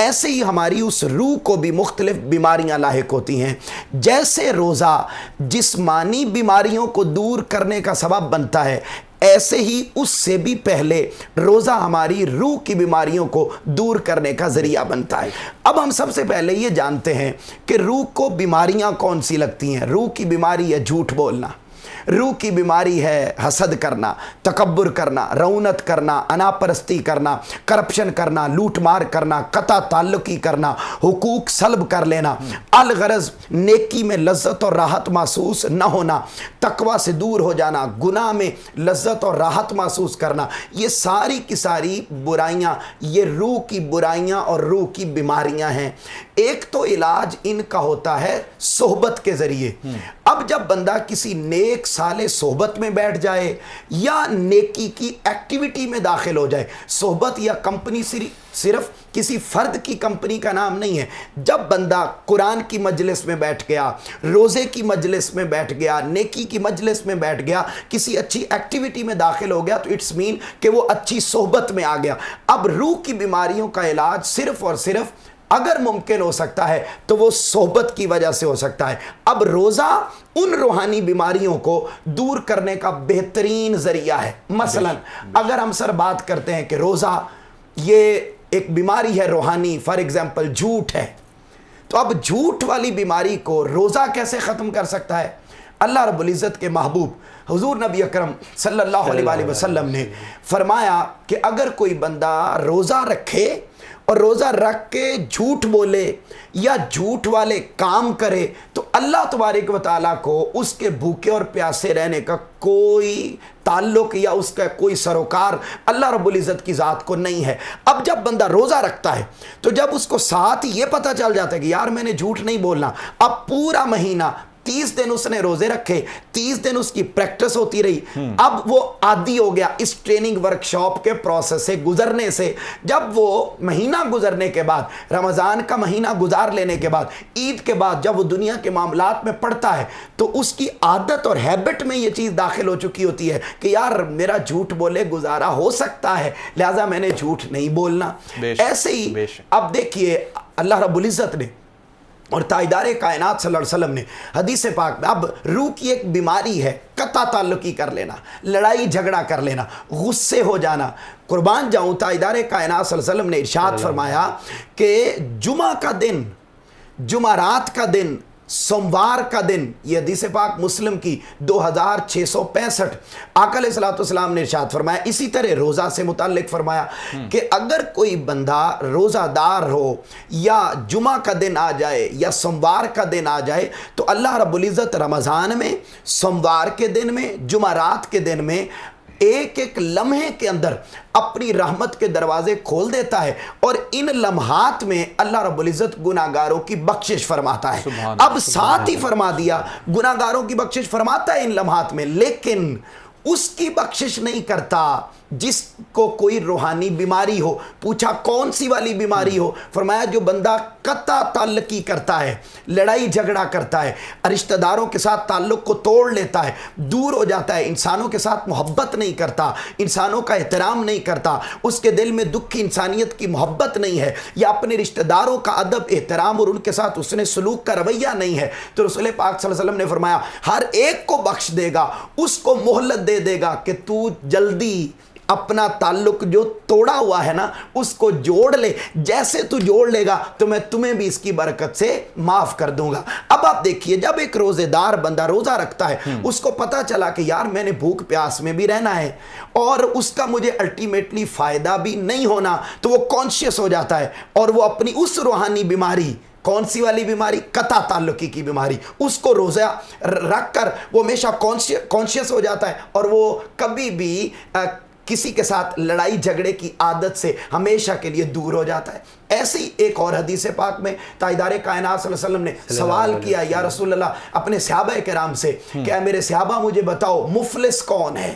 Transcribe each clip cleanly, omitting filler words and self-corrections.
ایسے ہی ہماری اس روح کو بھی مختلف بیماریاں لاحق ہوتی ہیں. جیسے روزہ جسمانی بیماریوں کو دور کرنے کا سبب بنتا ہے، ایسے ہی اس سے بھی پہلے روزہ ہماری روح کی بیماریوں کو دور کرنے کا ذریعہ بنتا ہے. اب ہم سب سے پہلے یہ جانتے ہیں کہ روح کو بیماریاں کون سی لگتی ہیں. روح کی بیماری ہے جھوٹ بولنا، روح کی بیماری ہے حسد کرنا، تکبر کرنا، رعونت کرنا، انا پرستی کرنا، کرپشن کرنا، لوٹ مار کرنا، قطع تعلقی کرنا، حقوق سلب کر لینا، الغرض نیکی میں لذت اور راحت محسوس نہ ہونا، تقوی سے دور ہو جانا، گناہ میں لذت اور راحت محسوس کرنا. یہ ساری کی ساری برائیاں یہ روح کی برائیاں اور روح کی بیماریاں ہیں. ایک تو علاج ان کا ہوتا ہے صحبت کے ذریعے. اب جب بندہ کسی نیک صالح صحبت میں بیٹھ جائے یا نیکی کی ایکٹیویٹی میں داخل ہو جائے، صحبت یا کمپنی صرف کسی فرد کی کمپنی کا نام نہیں ہے. جب بندہ قرآن کی مجلس میں بیٹھ گیا، روزے کی مجلس میں بیٹھ گیا، نیکی کی مجلس میں بیٹھ گیا، کسی اچھی ایکٹیویٹی میں داخل ہو گیا، تو اٹس مین کہ وہ اچھی صحبت میں آ گیا. اب روح کی بیماریوں کا علاج صرف اور صرف اگر ممکن ہو سکتا ہے تو وہ صحبت کی وجہ سے ہو سکتا ہے. اب روزہ ان روحانی بیماریوں کو دور کرنے کا بہترین ذریعہ ہے. مثلا اگر ہم سر بات کرتے ہیں کہ روزہ یہ ایک بیماری ہے روحانی، فار ایگزامپل جھوٹ ہے، تو اب جھوٹ والی بیماری کو روزہ کیسے ختم کر سکتا ہے؟ اللہ رب العزت کے محبوب حضور نبی اکرم صلی اللہ علیہ وآلہ وسلم نے فرمایا کہ اگر کوئی بندہ روزہ رکھے اور روزہ رکھ کے جھوٹ بولے یا جھوٹ والے کام کرے تو اللہ تبارک و تعالیٰ کو اس کے بھوکے اور پیاسے رہنے کا کوئی تعلق یا اس کا کوئی سروکار اللہ رب العزت کی ذات کو نہیں ہے. اب جب بندہ روزہ رکھتا ہے تو جب اس کو ساتھ یہ پتہ چل جاتا ہے کہ یار میں نے جھوٹ نہیں بولنا، اب پورا مہینہ 30 دن اس نے روزے رکھے، 30 دن اس کی پریکٹس ہوتی رہی، اب وہ عادی ہو گیا اس ٹریننگ ورکشاپ کے پروسیس سے گزرنے سے. جب وہ مہینہ گزرنے کے بعد، رمضان کا مہینہ گزار لینے کے بعد، عید کے بعد جب وہ دنیا کے معاملات میں پڑتا ہے تو اس کی عادت اور ہیبٹ میں یہ چیز داخل ہو چکی ہوتی ہے کہ یار میرا جھوٹ بولے گزارا ہو سکتا ہے، لہٰذا میں نے جھوٹ نہیں بولنا. ایسے ہی اب دیکھیے اللہ رب العزت نے اور تاجدار کائنات صلی اللہ علیہ وسلم نے حدیث پاک میں اب روح کی ایک بیماری ہے قطع تعلقی کر لینا، لڑائی جھگڑا کر لینا، غصے ہو جانا. قربان جاؤں تاجدار کائنات صلی اللہ علیہ وسلم نے ارشاد فرمایا کہ جمعہ کا دن، جمعرات کا دن، سوموار کا دن، یہ حدیث پاک مسلم کی 2665، آقا علیہ الصلوۃ والسلام نے ارشاد فرمایا. اسی طرح روزہ سے متعلق فرمایا کہ اگر کوئی بندہ روزہ دار ہو یا جمعہ کا دن آ جائے یا سوموار کا دن آ جائے تو اللہ رب العزت رمضان میں، سوموار کے دن میں، جمعرات کے دن میں ایک ایک لمحے کے اندر اپنی رحمت کے دروازے کھول دیتا ہے اور ان لمحات میں اللہ رب العزت گناہگاروں کی بخشش فرماتا ہے. اب ساتھ ہی فرما دیا گناہگاروں کی بخشش فرماتا ہے ان لمحات میں، لیکن اس کی بخشش نہیں کرتا جس کو کوئی روحانی بیماری ہو. پوچھا کون سی والی بیماری ہو؟ فرمایا جو بندہ قطع تعلقی کرتا ہے، لڑائی جھگڑا کرتا ہے، رشتہ داروں کے ساتھ تعلق کو توڑ لیتا ہے، دور ہو جاتا ہے، انسانوں کے ساتھ محبت نہیں کرتا، انسانوں کا احترام نہیں کرتا، اس کے دل میں دکھ کی انسانیت کی محبت نہیں ہے، یا اپنے رشتہ داروں کا ادب احترام اور ان کے ساتھ اس نے سلوک کا رویہ نہیں ہے، تو رسول پاک صلی اللہ علیہ وسلم نے فرمایا ہر ایک کو بخش دے گا، اس کو مہلت دے دے گا کہ تو جلدی اپنا تعلق جو توڑا ہوا ہے نا اس کو جوڑ لے، جیسے تو جوڑ لے گا تو میں تمہیں بھی اس کی برکت سے معاف کر دوں گا. اب آپ دیکھیے جب ایک روزے دار بندہ روزہ رکھتا ہے، اس کو پتا چلا کہ یار میں نے بھوک پیاس میں بھی رہنا ہے اور اس کا مجھے الٹیمیٹلی فائدہ بھی نہیں ہونا، تو وہ کانشیس ہو جاتا ہے اور وہ اپنی اس روحانی بیماری، کون سی والی بیماری؟ قطع تعلقی کی بیماری، اس کو روزہ رکھ کر وہ ہمیشہ کانشیس ہو جاتا ہے اور وہ کبھی بھی کسی کے ساتھ لڑائی جھگڑے کی عادت سے ہمیشہ کے لیے دور ہو جاتا ہے. ایسی ایک اور حدیث پاک میں تاجدار کائنات صلی اللہ علیہ وسلم نے سوال کیا یا رسول اللہ اپنے صحابہ کرام سے کہ اے میرے صحابہ مجھے بتاؤ مفلس کون ہے،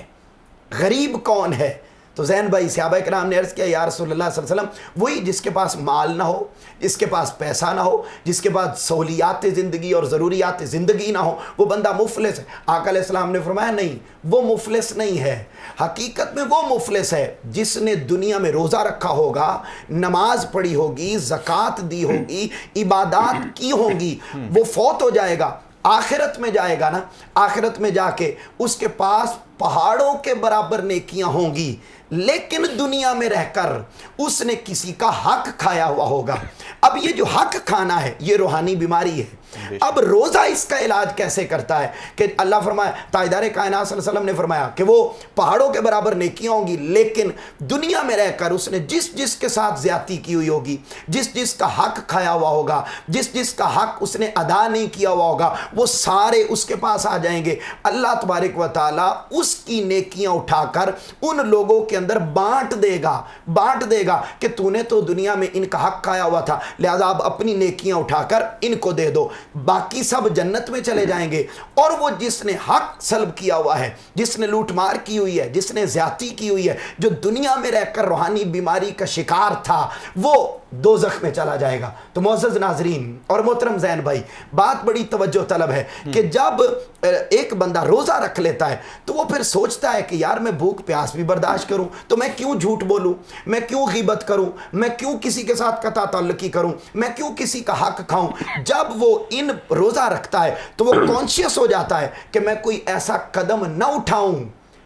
غریب کون ہے؟ تو زین بھائی صحابہ کرام نے عرض کیا یا رسول اللہ صلی اللہ علیہ وسلم وہی جس کے پاس مال نہ ہو، جس کے پاس پیسہ نہ ہو، جس کے پاس سہولیات زندگی اور ضروریات زندگی نہ ہو، وہ بندہ مفلس ہے۔ آقا علیہ السلام نے فرمایا نہیں، وہ مفلس نہیں ہے، حقیقت میں وہ مفلس ہے جس نے دنیا میں روزہ رکھا ہوگا، نماز پڑھی ہوگی، زکوٰۃ دی ہوگی، عبادات کی ہوں گی، وہ فوت ہو جائے گا، آخرت میں جائے گا نا، آخرت میں جا کے اس کے پاس پہاڑوں کے برابر نیکیاں ہوں گی، لیکن دنیا میں رہ کر اس نے کسی کا حق کھایا ہوا ہوگا۔ اب یہ جو حق کھانا ہے یہ روحانی بیماری ہے۔ اب روزہ اس کا علاج کیسے کرتا ہے کہ اللہ فرمایا، تاجدار کائنات صلی اللہ علیہ وسلم نے فرمایا کہ وہ پہاڑوں کے برابر نیکیاں ہوں گی، لیکن دنیا میں رہ کر اس نے جس کے ساتھ زیادتی کی ہوئی ہوگی، جس کا حق کھایا ہوا ہوگا، جس کا حق اس نے ادا نہیں کیا ہوا ہوگا، وہ سارے اس کے پاس آ جائیں گے۔ اللہ تبارک و تعالیٰ اس کی نیکیاں اٹھا کر ان لوگوں کے اندر بانٹ دے گا کہ تو نے تو دنیا میں ان کا حق کھایا ہوا تھا، لہذا اب اپنی نیکیاں اٹھا کر ان کو دے دو، باقی سب جنت میں چلے جائیں گے۔ اور وہ جس نے حق سلب کیا ہوا ہے، جس نے لوٹ مار کی ہوئی ہے، جس نے زیادتی کی ہوئی ہے، جو دنیا میں رہ کر روحانی بیماری کا شکار تھا، وہ دوزخ میں چلا جائے گا۔ تو معزز ناظرین اور محترم زین بھائی، بات بڑی توجہ طلب ہے کہ جب ایک بندہ روزہ رکھ لیتا ہے تو وہ پھر سوچتا ہے کہ یار میں بھوک پیاس بھی برداشت کروں تو میں کیوں جھوٹ بولوں، میں کیوں غیبت کروں، میں کیوں کسی کے ساتھ قطع تعلقی کروں، میں کیوں کسی کا حق کھاؤں۔ جب وہ ان روزہ رکھتا ہے تو وہ کانشیس ہو جاتا ہے کہ میں کوئی ایسا قدم نہ اٹھاؤں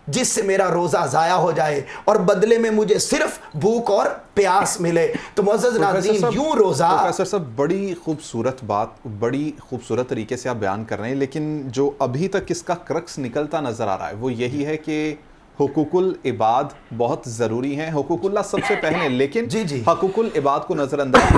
جس سے میرا روزہ ضائع ہو جائے اور بدلے میں مجھے صرف بھوک اور پیاس ملے۔ تو معزز ناظرین، یوں روزہ پروفیسر صاحب بڑی خوبصورت بات، بڑی خوبصورت طریقے سے آپ بیان کر رہے ہیں، لیکن جو ابھی تک اس کا کرکس نکلتا نظر آ رہا ہے وہ یہی ہے کہ حقوق العباد بہت ضروری ہیں، حقوق اللہ سب سے پہلے، لیکن حقوق العباد کو نظر انداز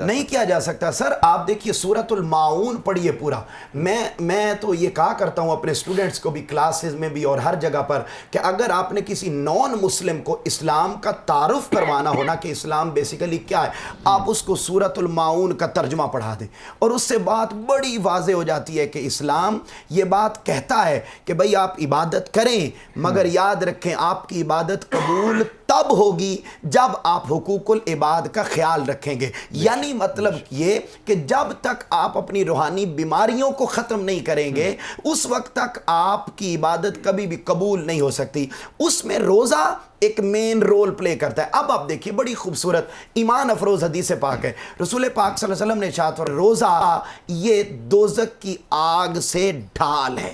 نہیں کیا جا سکتا۔ سر آپ دیکھیے سورۃ الماعون پڑھیے پورا۔ میں تو یہ کہا کرتا ہوں اپنے اسٹوڈنٹس کو بھی، کلاسز میں بھی اور ہر جگہ پر، کہ اگر آپ نے کسی نان مسلم کو اسلام کا تعارف کروانا ہونا کہ اسلام بیسیکلی کیا ہے، آپ اس کو سورۃ الماعون کا ترجمہ پڑھا دیں، اور اس سے بات بڑی واضح ہو جاتی ہے کہ اسلام یہ بات کہتا ہے کہ بھئی آپ عبادت کریں، مگر یاد رکھیں آپ کی عبادت قبول تب ہوگی جب آپ حقوق العباد کا خیال رکھیں گے۔ یعنی مطلب یہ کہ جب تک آپ اپنی روحانی بیماریوں کو ختم نہیں کریں گے اس وقت تک آپ کی عبادت کبھی بھی قبول نہیں ہو سکتی۔ اس میں روزہ ایک مین رول پلے کرتا ہے۔ اب آپ دیکھیے بڑی خوبصورت ایمان افروز حدیث پاک ہے، رسول پاک صلی اللہ علیہ وسلم نے ارشاد فرمایا روزہ یہ دوزخ کی آگ سے ڈھال ہے۔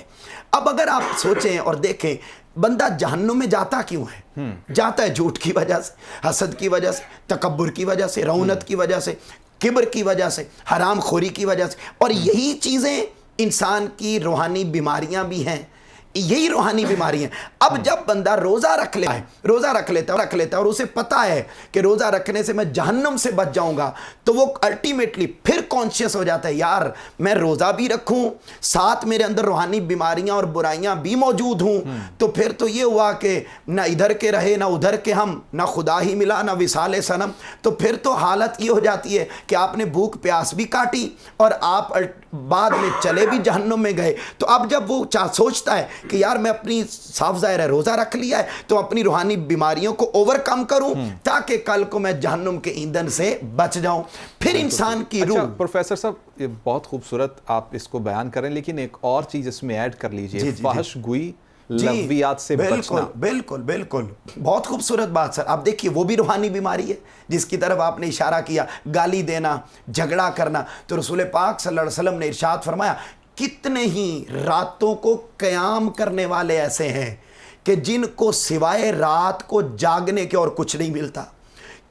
اب اگر آپ سوچیں اور دیکھیں بندہ جہنم میں جاتا کیوں ہے؟ جاتا ہے جھوٹ کی وجہ سے، حسد کی وجہ سے، تکبر کی وجہ سے، رعونت کی وجہ سے، کبر کی وجہ سے، حرام خوری کی وجہ سے، اور یہی چیزیں انسان کی روحانی بیماریاں بھی ہیں، یہی روحانی بیماری ہیں۔ اب جب بندہ روزہ رکھ لیتا ہے اور اسے پتا ہے کہ روزہ رکھنے سے میں جہنم سے بچ جاؤں گا، تو وہ الٹیمیٹلی پھر کانشیس ہو جاتا ہے یار میں روزہ بھی رکھوں ساتھ میرے اندر روحانی بیماریاں اور برائیاں بھی موجود ہوں، تو پھر تو یہ ہوا کہ نہ ادھر کے رہے نہ ادھر کے ہم، نہ خدا ہی ملا نہ وصال صنم۔ تو پھر تو حالت یہ ہو جاتی ہے کہ آپ نے بھوک پیاس بھی کاٹی اور آپ بعد میں چلے بھی جہنم میں گئے۔ تو اب جب وہ سوچتا ہے کہ یار میں اپنی صاف ظاہر ہے روزہ رکھ لیا ہے تو اپنی روحانی بیماریوں کو اوور کم کروں تاکہ کل کو میں جہنم کے ایندھن سے بچ جاؤں، پھر انسان کی روح۔ پروفیسر صاحب یہ بہت خوبصورت آپ اس کو بیان کریں، لیکن ایک اور چیز اس میں ایڈ کر لیجئے، فحش گوئی لغویات سے بچنا۔ بالکل بہت خوبصورت بات سر۔ آپ دیکھیے وہ بھی روحانی بیماری ہے جس کی طرف آپ نے اشارہ کیا، گالی دینا، جھگڑا کرنا۔ تو رسول پاک صلی اللہ علیہ وسلم نے ارشاد فرمایا کتنے ہی راتوں کو قیام کرنے والے ایسے ہیں کہ جن کو سوائے رات کو جاگنے کے اور کچھ نہیں ملتا،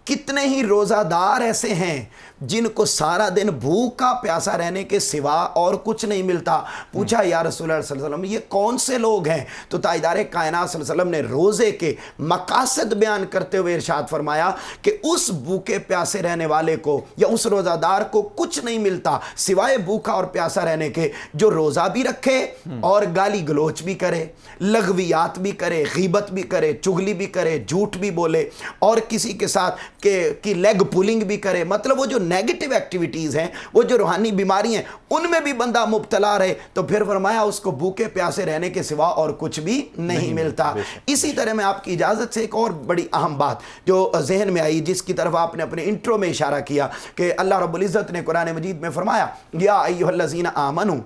کتنے ہی روزہ دار ایسے ہیں جن کو سارا دن بھوکا پیاسا رہنے کے سوا اور کچھ نہیں ملتا۔ پوچھا یا رسول اللہ صلی اللہ علیہ وسلم یہ کون سے لوگ ہیں؟ تو تاجدار کائنات صلی اللہ علیہ وسلم نے روزے کے مقاصد بیان کرتے ہوئے ارشاد فرمایا کہ اس بھوکے پیاسے رہنے والے کو یا اس روزہ دار کو کچھ نہیں ملتا سوائے بھوکا اور پیاسا رہنے کے، جو روزہ بھی رکھے اور گالی گلوچ بھی کرے، لغویات بھی کرے، غیبت بھی کرے، چغلی بھی کرے، جھوٹ بھی بولے، اور کسی کے ساتھ کی لیگ پولنگ بھی کرے. مطلب وہ جو نیگیٹو ایکٹیویٹیز ہیں, وہ جو روحانی بیماری ہیں, ان میں بھی بندہ مبتلا رہے تو پھر فرمایا اس کو بھوکے پیاسے رہنے کے سوا اور کچھ بھی نہیں ملتا. اسی طرح میں آپ کی اجازت سے ایک اور بڑی اہم بات جو ذہن میں آئی, جس کی طرف آپ نے اپنے انٹرو میں اشارہ کیا, کہ اللہ رب العزت نے قرآن مجید میں فرمایا یا ایھا الذین آمنوا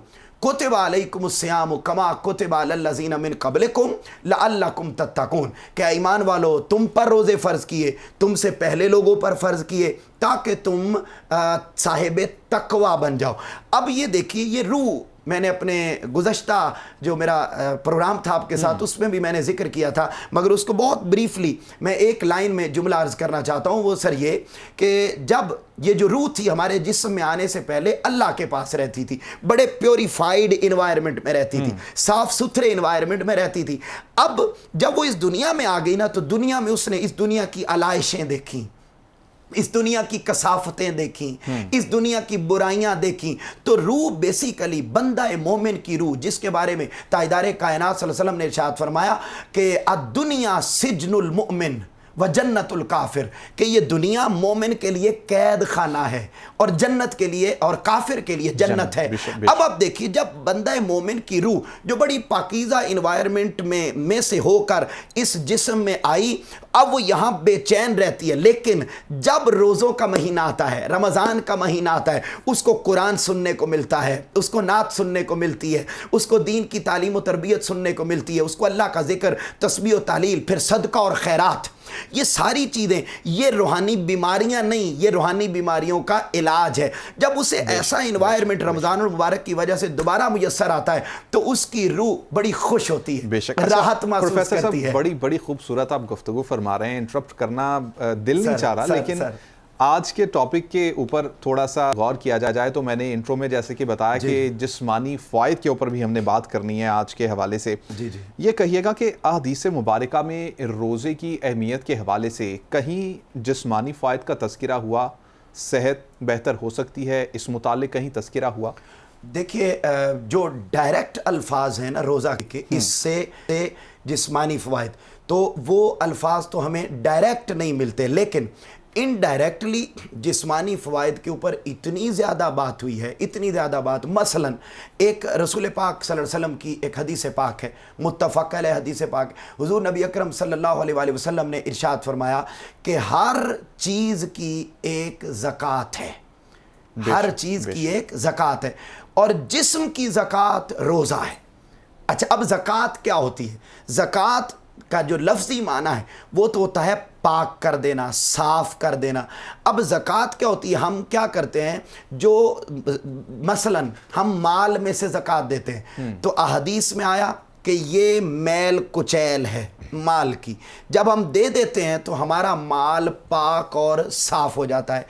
کتب علیکم الصیام کما کتب علی الذین من قبلکم لعلکم تتقون, کہ ایمان والو تم پر روزے فرض کیے, تم سے پہلے لوگوں پر فرض کیے تاکہ تم صاحب تقوی بن جاؤ. اب یہ دیکھیے, یہ روح میں نے اپنے گزشتہ جو میرا پروگرام تھا آپ کے ساتھ اس میں بھی میں نے ذکر کیا تھا, مگر اس کو بہت بریفلی میں ایک لائن میں جملہ عرض کرنا چاہتا ہوں. وہ سر یہ کہ جب یہ جو روح تھی ہمارے جسم میں آنے سے پہلے اللہ کے پاس رہتی تھی, بڑے پیوریفائیڈ انوائرمنٹ میں رہتی تھی, صاف ستھرے انوائرمنٹ میں رہتی تھی. اب جب وہ اس دنیا میں آ گئی نا, تو دنیا میں اس نے اس دنیا کی علائشیں دیکھیں, اس دنیا کی کثافتیں دیکھیں, اس دنیا کی برائیاں دیکھیں. تو روح بیسیکلی بندہ مومن کی روح, جس کے بارے میں تاجدار کائنات صلی اللہ علیہ وسلم نے ارشاد فرمایا کہ الدنیا سجن المؤمن و جنت الکافر, کہ یہ دنیا مومن کے لیے قید خانہ ہے اور جنت کے لیے اور کافر کے لیے جنت ہے. اب آپ دیکھیے, جب بندہ مومن کی روح جو بڑی پاکیزہ انوائرمنٹ میں سے ہو کر اس جسم میں آئی, اب وہ یہاں بے چین رہتی ہے. لیکن جب روزوں کا مہینہ آتا ہے, رمضان کا مہینہ آتا ہے, اس کو قرآن سننے کو ملتا ہے, اس کو نعت سننے کو ملتی ہے, اس کو دین کی تعلیم و تربیت سننے کو ملتی ہے, اس کو اللہ کا ذکر, تسبیح و تحلیل, پھر صدقہ اور خیرات, یہ ساری چیزیں, یہ روحانی بیماریاں نہیں, یہ روحانی بیماریوں کا علاج ہے. جب اسے ایسا انوائرمنٹ رمضان المبارک کی وجہ سے دوبارہ میسر آتا ہے تو اس کی روح بڑی خوش ہوتی ہے, راحت محسوس کرتی ہے. بڑی خوبصورت آپ گفتگو فرما رہے ہیں, انٹرپٹ کرنا دل نہیں چاہ رہا, لیکن آج کے ٹاپک کے اوپر تھوڑا سا غور کیا جائے تو میں نے انٹرو میں جیسے کہ بتایا کہ جسمانی فوائد کے اوپر بھی ہم نے بات کرنی ہے آج کے حوالے سے. یہ کہیے گا کہ احادیث مبارکہ میں روزے کی اہمیت کے حوالے سے کہیں جسمانی فوائد کا تذکرہ ہوا, صحت بہتر ہو سکتی ہے, اس متعلق کہیں تذکرہ ہوا؟ دیکھیے, جو ڈائریکٹ الفاظ ہیں نا روزہ کے, اس سے جسمانی فوائد, تو وہ الفاظ تو ہمیں ڈائریکٹ نہیں ملتے, لیکن انڈائریکٹلی جسمانی فوائد کے اوپر اتنی زیادہ بات ہوئی ہے, اتنی زیادہ بات. مثلا ایک رسول پاک صلی اللہ علیہ وسلم کی ایک حدیث پاک ہے, متفق علیہ حدیث پاک. حضور نبی اکرم صلی اللہ علیہ وآلہ وسلم نے ارشاد فرمایا کہ ہر چیز کی ایک زکوٰۃ ہے, ہر چیز کی ایک زکوٰۃ ہے, اور جسم کی زکوٰۃ روزہ ہے. اچھا, اب زکوٰۃ کیا ہوتی ہے؟ زکوٰۃ کا جو لفظی معنی ہے وہ تو ہوتا ہے پاک کر دینا, صاف کر دینا. اب زکوٰۃ کیا ہوتی ہے؟ ہم کیا کرتے ہیں, جو مثلا ہم مال میں سے زکوٰۃ دیتے ہیں, تو احادیث میں آیا کہ یہ میل کچیل ہے مال کی, جب ہم دے دیتے ہیں تو ہمارا مال پاک اور صاف ہو جاتا ہے.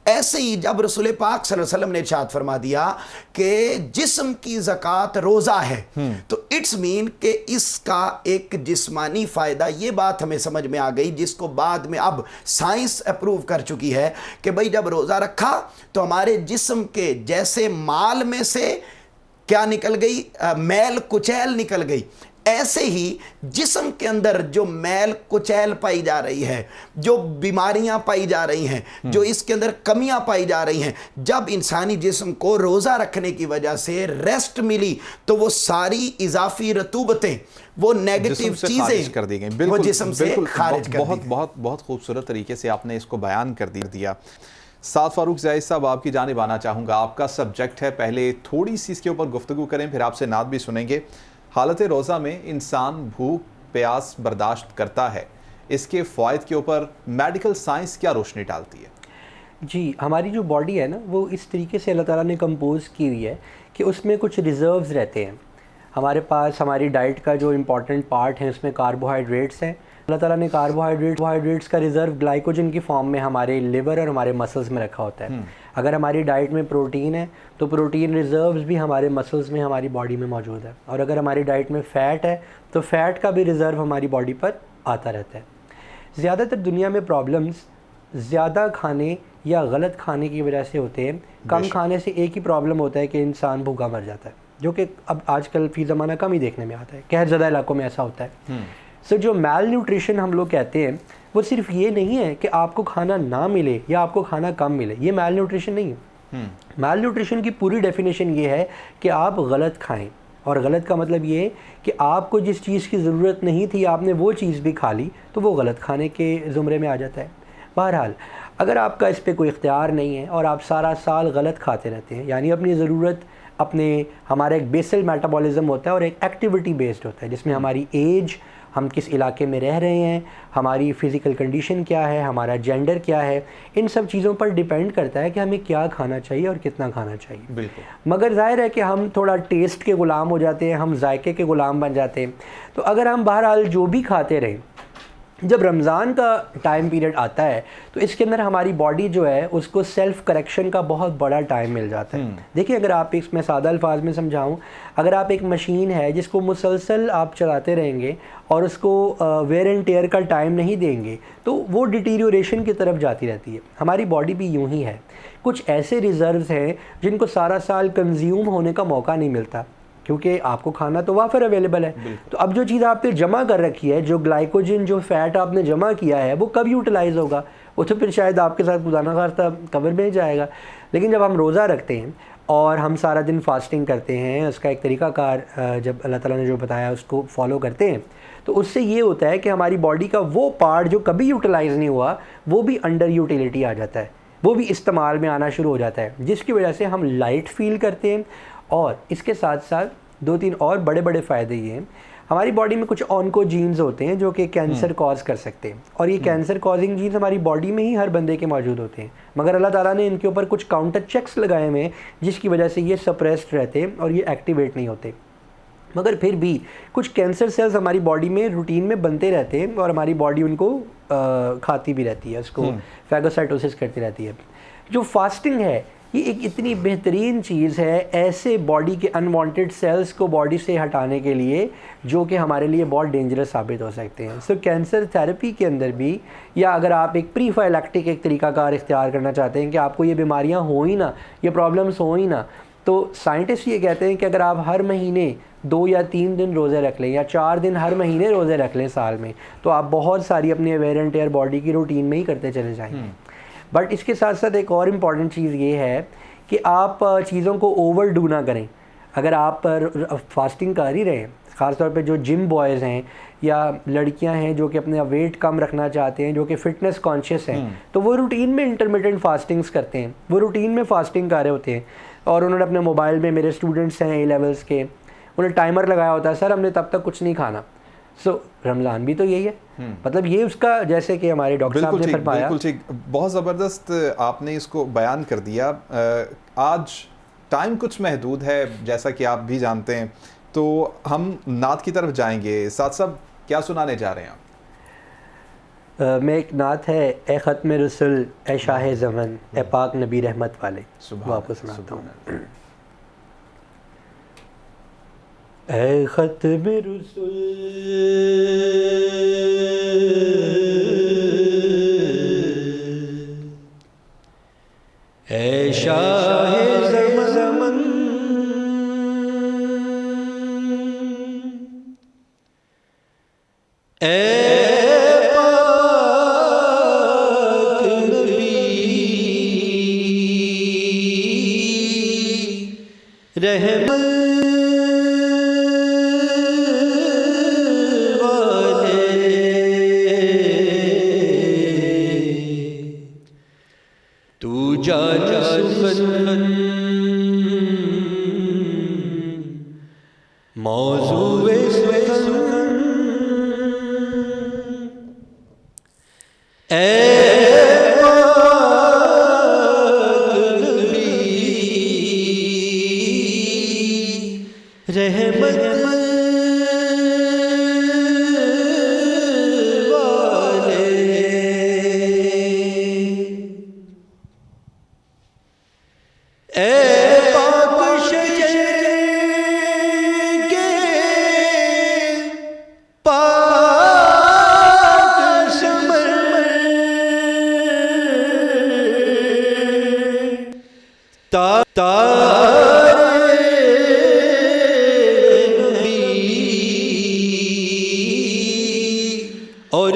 ایسے ہی جب رسول پاک صلی اللہ علیہ وسلم نے ارشاد فرما دیا کہ جسم کی زکوٰۃ روزہ ہے, تو اٹس مین کہ اس کا ایک جسمانی فائدہ, یہ بات ہمیں سمجھ میں آ گئی, جس کو بعد میں اب سائنس اپروو کر چکی ہے کہ بھئی جب روزہ رکھا تو ہمارے جسم کے جیسے مال میں سے کیا نکل گئی, میل کچیل نکل گئی, ایسے ہی جسم کے اندر جو میل کچیل پائی جا رہی ہے, جو بیماریاں پائی جا رہی ہیں, جو اس کے اندر کمیاں پائی جا رہی ہیں, جب انسانی جسم کو روزہ رکھنے کی وجہ سے ریسٹ ملی تو وہ ساری اضافی رطوبتیں, وہ نیگیٹو چیزیں کر دی گئیں, وہ جسم سے خارج کر دی. بہت خوبصورت طریقے سے آپ نے اس کو بیان کر دیا. سعد فاروق زاہد صاحب, آپ کی جانب آنا چاہوں گا, آپ کا سبجیکٹ ہے, پہلے تھوڑی سی اس کے اوپر گفتگو کریں, پھر آپ سے نعت بھی سنیں گے. حالت روزہ میں انسان بھوک پیاس برداشت کرتا ہے, اس کے فوائد کے اوپر میڈیکل سائنس کیا روشنی ڈالتی ہے؟ جی, ہماری جو باڈی ہے نا, وہ اس طریقے سے اللہ تعالیٰ نے کمپوز کی ہوئی ہے کہ اس میں کچھ ریزروز رہتے ہیں. ہمارے پاس ہماری ڈائٹ کا جو امپورٹنٹ پارٹ ہے اس میں کاربوہائیڈریٹس ہیں. اللہ تعالیٰ نے کاربوہائیڈریٹس کا ریزرو گلائکوجن کی فارم میں ہمارے لیور اور ہمارے مسلز میں رکھا ہوتا ہے. اگر ہماری ڈائٹ میں پروٹین ہے تو پروٹین ریزروز بھی ہمارے مسلز میں, ہماری باڈی میں موجود ہے. اور اگر ہماری ڈائٹ میں فیٹ ہے تو فیٹ کا بھی ریزرو ہماری باڈی پر آتا رہتا ہے. زیادہ تر دنیا میں پرابلمز زیادہ کھانے یا غلط کھانے کی وجہ سے ہوتے ہیں. کم کھانے سے ایک ہی پرابلم ہوتا ہے کہ انسان بھوکا مر جاتا ہے, جو کہ اب آج کل فی زمانہ کم ہی دیکھنے میں آتا ہے. قحط زدہ علاقوں میں ایسا ہوتا ہے. جو میل نیوٹریشن ہم لوگ کہتے ہیں, وہ صرف یہ نہیں ہے کہ آپ کو کھانا نہ ملے یا آپ کو کھانا کم ملے، یہ میل نیوٹریشن نہیں ہے۔ میل نیوٹریشن کی پوری ڈیفینیشن یہ ہے کہ آپ غلط کھائیں، اور غلط کا مطلب یہ کہ آپ کو جس چیز کی ضرورت نہیں تھی آپ نے وہ چیز بھی کھا لی، تو وہ غلط کھانے کے زمرے میں آ جاتا ہے۔ بہرحال اگر آپ کا اس پہ کوئی اختیار نہیں ہے اور آپ سارا سال غلط کھاتے رہتے ہیں، یعنی اپنی ضرورت ہمارا ایک بیسل میٹابولزم ہوتا ہے اور ایک ایکٹیویٹی بیسڈ ہوتا ہے، جس میں ہماری ایج، ہم کس علاقے میں رہ رہے ہیں، ہماری فزیکل کنڈیشن کیا ہے، ہمارا جینڈر کیا ہے، ان سب چیزوں پر ڈیپینڈ کرتا ہے کہ ہمیں کیا کھانا چاہیے اور کتنا کھانا چاہیے۔ بالکل۔ مگر ظاہر ہے کہ ہم تھوڑا ٹیسٹ کے غلام ہو جاتے ہیں، ہم ذائقے کے غلام بن جاتے ہیں۔ تو اگر ہم بہرحال جو بھی کھاتے رہیں، جب رمضان کا ٹائم پیریڈ آتا ہے تو اس کے اندر ہماری باڈی جو ہے اس کو سیلف کریکشن کا بہت بڑا ٹائم مل جاتا ہے۔ دیکھیں، اگر آپ اس میں سادہ الفاظ میں سمجھاؤں، اگر آپ ایک مشین ہے جس کو مسلسل آپ چلاتے رہیں گے اور اس کو ویئر اینڈ ٹیئر کا ٹائم نہیں دیں گے تو وہ ڈیٹیریوریشن کی طرف جاتی رہتی ہے۔ ہماری باڈی بھی یوں ہی ہے، کچھ ایسے ریزروز ہیں جن کو سارا سال کنزیوم ہونے کا موقع نہیں ملتا، کیونکہ آپ کو کھانا تو وافر اویلیبل ہے۔ تو اب جو چیز آپ نے جمع کر رکھی ہے، جو گلائکوجن، جو فیٹ آپ نے جمع کیا ہے، وہ کب یوٹیلائز ہوگا؟ وہ تو پھر شاید آپ کے ساتھ خدا نہ خواستہ قبر میں جائے گا۔ لیکن جب ہم روزہ رکھتے ہیں اور ہم سارا دن فاسٹنگ کرتے ہیں، اس کا ایک طریقہ کار جب اللہ تعالیٰ نے جو بتایا اس کو فالو کرتے ہیں، تو اس سے یہ ہوتا ہے کہ ہماری باڈی کا وہ پارٹ جو کبھی یوٹیلائز نہیں ہوا وہ بھی انڈر یوٹیلیٹی آ جاتا ہے، وہ بھی استعمال میں آنا شروع ہو جاتا ہے، جس کی وجہ سے ہم لائٹ فیل کرتے ہیں۔ اور اس کے ساتھ ساتھ 2-3 اور بڑے بڑے فائدے یہ ہیں، ہماری باڈی میں کچھ آنکو جینز ہوتے ہیں جو کہ کینسر کاز کر سکتے ہیں، اور یہ کینسر کازنگ جینز ہماری باڈی میں ہی ہر بندے کے موجود ہوتے ہیں، مگر اللہ تعالیٰ نے ان کے اوپر کچھ کاؤنٹر چیکس لگائے ہوئے ہیں جس کی وجہ سے یہ سپریسڈ رہتے ہیں اور یہ ایکٹیویٹ نہیں ہوتے۔ مگر پھر بھی کچھ کینسر سیلز ہماری باڈی میں روٹین میں بنتے رہتے ہیں اور ہماری باڈی ان کو کھاتی بھی رہتی ہے، اس کو فیگوسائٹوسس کرتی رہتی ہے۔ جو فاسٹنگ ہے یہ ایک اتنی بہترین چیز ہے ایسے باڈی کے انوانٹیڈ سیلز کو باڈی سے ہٹانے کے لیے جو کہ ہمارے لیے بہت ڈینجرس ثابت ہو سکتے ہیں۔ سو کینسر تھیراپی کے اندر بھی، یا اگر آپ ایک پری فائلیکٹک ایک طریقہ کار اختیار کرنا چاہتے ہیں کہ آپ کو یہ بیماریاں ہوں ہی نہ، یہ پرابلمس ہوں ہی نہ، تو سائنٹسٹ یہ کہتے ہیں کہ اگر آپ ہر مہینے 2 یا 3 دن روزے رکھ لیں یا 4 دن ہر مہینے روزے رکھ لیں سال میں، تو آپ بہت ساری اپنے ویئر اینڈ ٹیئر باڈی کی روٹین میں ہی کرتے چلے جائیں گے۔ بٹ اس کے ساتھ ساتھ ایک اور امپورٹنٹ چیز یہ ہے کہ آپ چیزوں کو اوور ڈو نہ کریں۔ اگر آپ فاسٹنگ کر ہی رہے ہیں، خاص طور پہ جو جم بوائز ہیں یا لڑکیاں ہیں جو کہ اپنا ویٹ کم رکھنا چاہتے ہیں، جو کہ فٹنس کانشیس ہیں، تو وہ روٹین میں انٹرمیٹنٹ فاسٹنگز کرتے ہیں، وہ روٹین میں فاسٹنگ کر رہے ہوتے ہیں، اور انہوں نے اپنے موبائل میں، میرے اسٹوڈنٹس ہیں اے لیولس کے، انہیں ٹائمر لگایا ہوتا ہے، سر ہم نے تب تک کچھ نہیں کھانا۔ سو رمضان بھی تو یہی ہے، مطلب یہ اس کا، جیسے کہ ہمارے ڈاکٹر صاحب نے فرمایا، بالکل ٹھیک، بہت زبردست آپ نے اس کو بیان کر دیا۔ آج ٹائم کچھ محدود ہے جیسا کہ آپ بھی جانتے ہیں، تو ہم نعت کی طرف جائیں گے۔ ساتھ ساتھ کیا سنانے جا رہے ہیں آپ؟ میں ایک نعت ہے، اے ختم رسول اے شاہ زمن اے پاک نبی رحمت والے، وہ آپ کو سناتا ہوں۔ اے ختم رسول اے شاہ زمن اے پاک نبی رحمت موضوع سخن اے پاک نبی رحمت والے، اے اور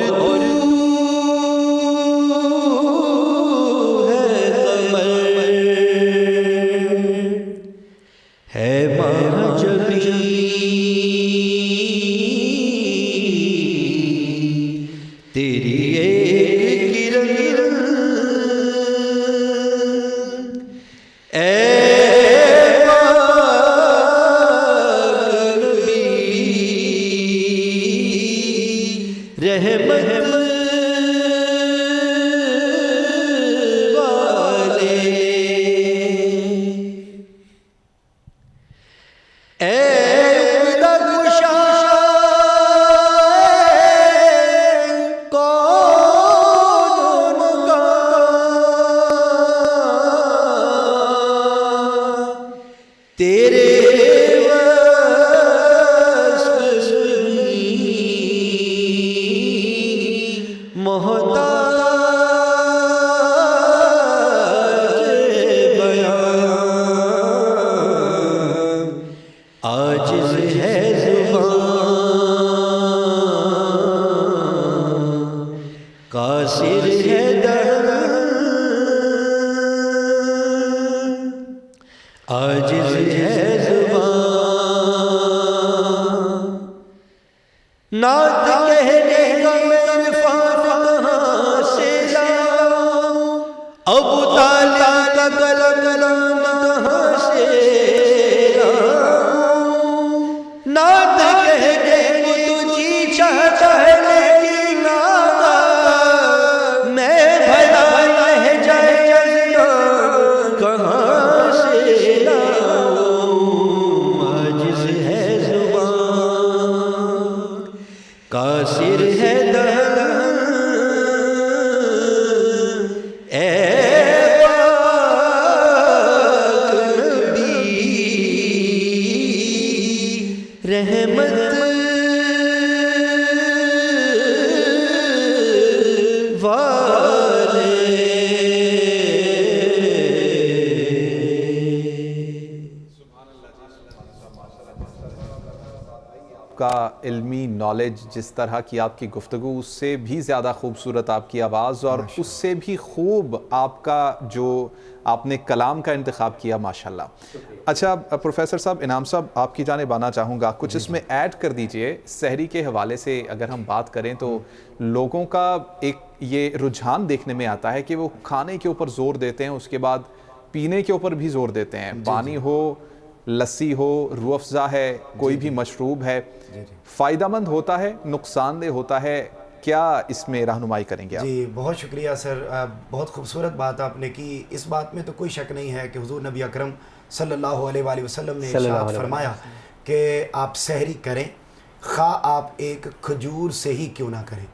تیرے محتاج بیان، عاجز ہے زبان، قاصر ہے دہان، عاجز ہے زبان، نعت کہنے کا میں عرفان کہاں سے لاؤں، ابو طالب کا قلم کہاں سے لاؤں، نعت کہنے کو تو جی چاہتا ہے لیکن آقا میں بھلا رہ جائے کہاں سے لاؤں، عاجز ہے زبان، قاصر ہے دہان، اے پاک نبی رحمت کا علمی نالج جس طرح کی آپ کی گفتگو، اس سے بھی زیادہ خوبصورت آپ کی آواز، اور اس سے بھی خوب آپ کا جو آپ نے کلام کا انتخاب کیا، ماشاءاللہ۔ اچھا پروفیسر صاحب، انعام صاحب آپ کی جانب آنا چاہوں گا، کچھ اس میں ایڈ کر دیجئے۔ سحری کے حوالے سے اگر ہم بات کریں تو لوگوں کا ایک یہ رجحان دیکھنے میں آتا ہے کہ وہ کھانے کے اوپر زور دیتے ہیں، اس کے بعد پینے کے اوپر بھی زور دیتے ہیں، پانی ہو، لسی ہو، روح افزا ہے، کوئی بھی مشروب ہے، فائدہ مند ہوتا ہے، نقصان دہ ہوتا ہے، کیا اس میں رہنمائی کریں گے آپ؟ جی بہت شکریہ سر، بہت خوبصورت بات آپ نے کی۔ اس بات میں تو کوئی شک نہیں ہے کہ حضور نبی اکرم صلی اللہ علیہ وآلہ وسلم نے ارشاد فرمایا کہ آپ سحری کریں، خواہ آپ ایک کھجور سے ہی کیوں نہ کریں،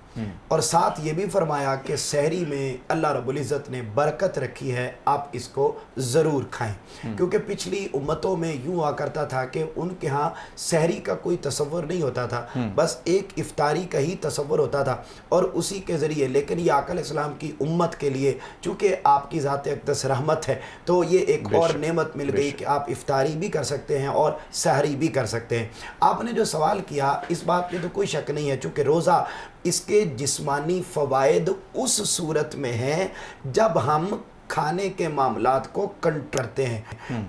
اور ساتھ یہ بھی فرمایا کہ سحری میں اللہ رب العزت نے برکت رکھی ہے، آپ اس کو ضرور کھائیں، کیونکہ پچھلی امتوں میں یوں ہوا کرتا تھا کہ ان کے ہاں سحری کا کوئی تصور نہیں ہوتا تھا، بس ایک افطاری کا ہی تصور ہوتا تھا، اور اسی کے ذریعے، لیکن یہ آقا علیہ السلام کی امت کے لیے چونکہ آپ کی ذات اقدس رحمت ہے، تو یہ ایک اور نعمت مل گئی کہ آپ افطاری بھی کر سکتے ہیں اور سحری بھی کر سکتے ہیں۔ آپ نے جو سوال کیا، اس بات میں تو کوئی شک نہیں ہے، چونکہ روزہ اس کے جسمانی فوائد اس صورت میں ہیں جب ہم کھانے کے معاملات کو کنٹرول کرتے ہیں،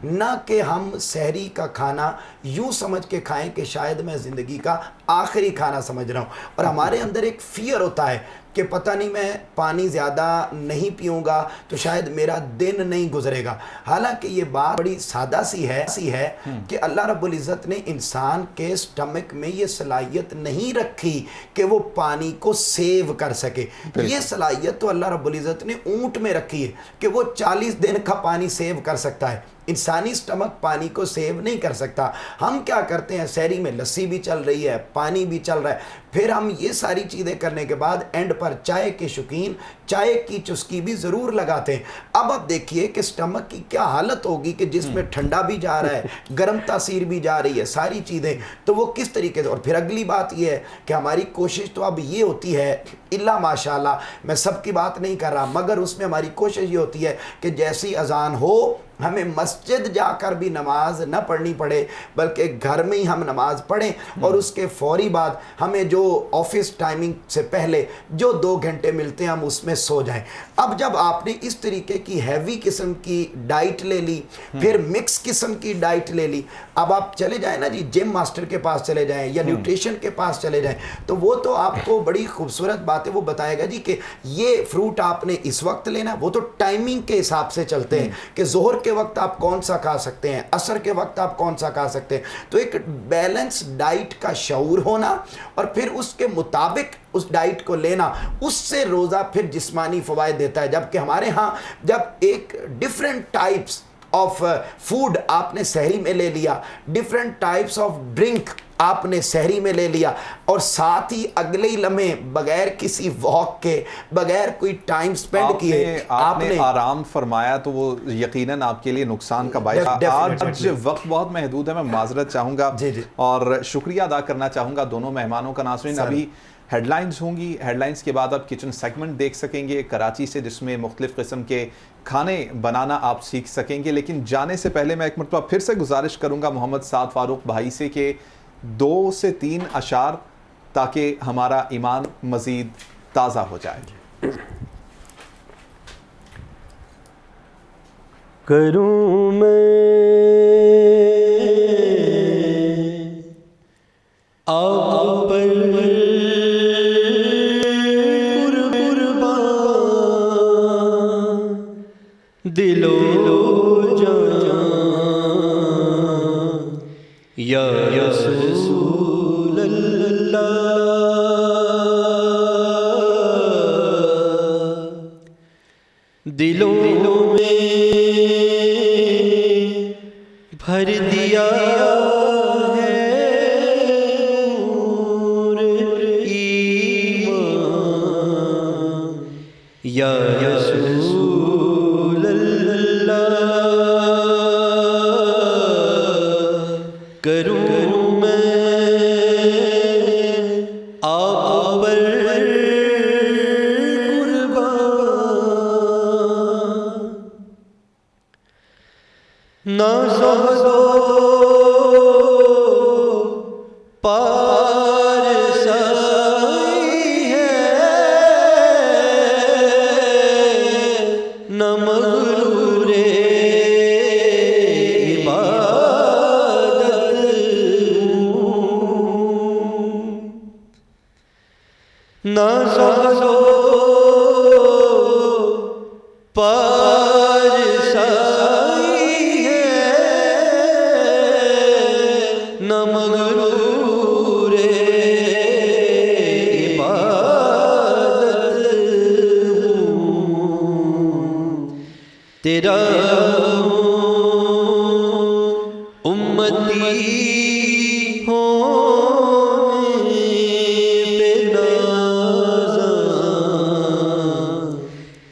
نہ کہ ہم سحری کا کھانا یوں سمجھ کے کھائیں کہ شاید میں زندگی کا آخری کھانا سمجھ رہا ہوں، اور ہمارے اندر ایک فیئر ہوتا ہے کہ پتہ نہیں میں پانی زیادہ نہیں پیوں گا تو شاید میرا دن نہیں گزرے گا، حالانکہ یہ بات بڑی سادہ سی ہے کہ اللہ رب العزت نے انسان کے سٹمک میں یہ صلاحیت نہیں رکھی کہ وہ پانی کو سیو کر سکے، یہ صلاحیت تو اللہ رب العزت نے اونٹ میں رکھی ہے کہ وہ 40 دن کا پانی سیو کر سکتا ہے، انسانی سٹمک پانی کو سیو نہیں کر سکتا۔ ہم کیا کرتے ہیں، سحری میں لسی بھی چل رہی ہے، پانی بھی چل رہا ہے، پھر ہم یہ ساری چیزیں کرنے کے بعد اینڈ پر چائے کے شوقین چائے کی چسکی بھی ضرور لگاتے ہیں۔ اب دیکھیے کہ سٹمک کی کیا حالت ہوگی کہ جس میں ٹھنڈا بھی جا رہا ہے، گرم تاثیر بھی جا رہی ہے، ساری چیزیں، تو وہ کس طریقے سے۔ اور پھر اگلی بات یہ ہے کہ ہماری کوشش تو اب یہ ہوتی ہے، اللہ ماشاءاللہ میں سب کی بات نہیں کر رہا، مگر اس میں ہماری کوشش یہ ہوتی ہے کہ جیسی اذان ہو ہمیں مسجد جا کر بھی نماز نہ پڑھنی پڑے، بلکہ گھر میں ہی ہم نماز پڑھیں، اور اس کے فوری بعد ہمیں جو آفس ٹائمنگ سے پہلے جو 2 گھنٹے ملتے ہیں ہم اس میں سو جائیں۔ اب جب آپ نے اس طریقے کی ہیوی قسم کی ڈائٹ لے لی، پھر مکس قسم کی ڈائٹ لے لی، اب آپ چلے جائیں نا جی جم ماسٹر کے پاس چلے جائیں یا نیوٹریشن کے پاس چلے جائیں، تو وہ تو آپ کو بڑی خوبصورت بات ہے، وہ بتائے گا جی کہ یہ فروٹ آپ نے اس وقت لینا، وہ تو ٹائمنگ کے حساب سے چلتے ہیں کہ ظہر کے وقت آپ کون سا کھا سکتے ہیں، عصر کے وقت آپ کون سا کھا سکتے ہیں۔ تو ایک بیلنس ڈائٹ کا شعور ہونا اور پھر اس کے مطابق اس ڈائٹ کو لینا، اس سے روزہ پھر جسمانی فوائد دیتا ہے۔ جبکہ ہمارے ہاں جب ایک ڈیفرنٹ ٹائپس آف فوڈ آپ نے سحری میں لے لیا, ڈفرینٹ ٹائپس آف ڈرنک آپ نے سحری میں لے لیا, اور ساتھ ہی اگلے ہی لمحے بغیر کسی واک کے, بغیر کوئی ٹائم سپینڈ کیے آپ نے آرام فرمایا, تو وہ یقیناً آپ کے لیے نقصان کا باعث. آج وقت بہت محدود ہے, میں معذرت چاہوں گا اور شکریہ ادا کرنا چاہوں گا دونوں مہمانوں کا. ناظرین, ابھی ہیڈ لائنز ہوں گی, ہیڈ لائنز کے بعد آپ کچن سیگمنٹ دیکھ سکیں گے کراچی سے, جس میں مختلف قسم کے کھانے بنانا آپ سیکھ سکیں گے. لیکن جانے سے پہلے میں ایک مرتبہ پھر سے گزارش کروں گا محمد سعد فاروق بھائی سے کہ 2 سے 3 اشعار تاکہ ہمارا ایمان مزید تازہ ہو جائے. کروں میں آپ پر دل و جان یا رسول اللہ, دلوں میں بھر دیا ہے نور ایمان یا رسول اللہ. کروں میں آپ پر قربان, نہ زہد پارسائی ہے, نہ مغرور عبادت, نہ زہد پارسائی ہے, نہ مغرور عبادت, تیرا امتی ہونے پہ نازاں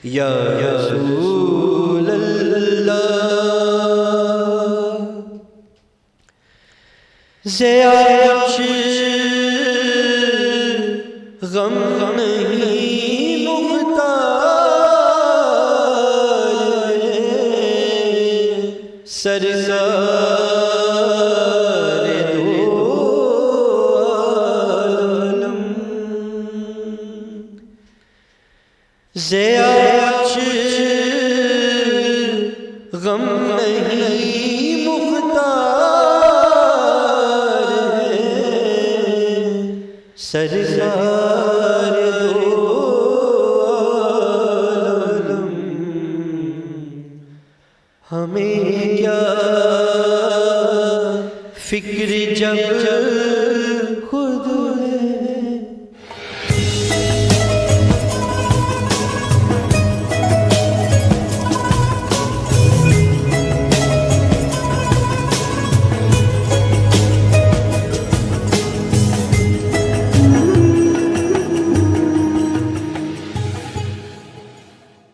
یا رسول اللہ. زیادہ غم نہیں مختار سرکار دو عالم, زیادہ غم نہیں مختار سرکار دو عالم. ہمیں کیا فکر جب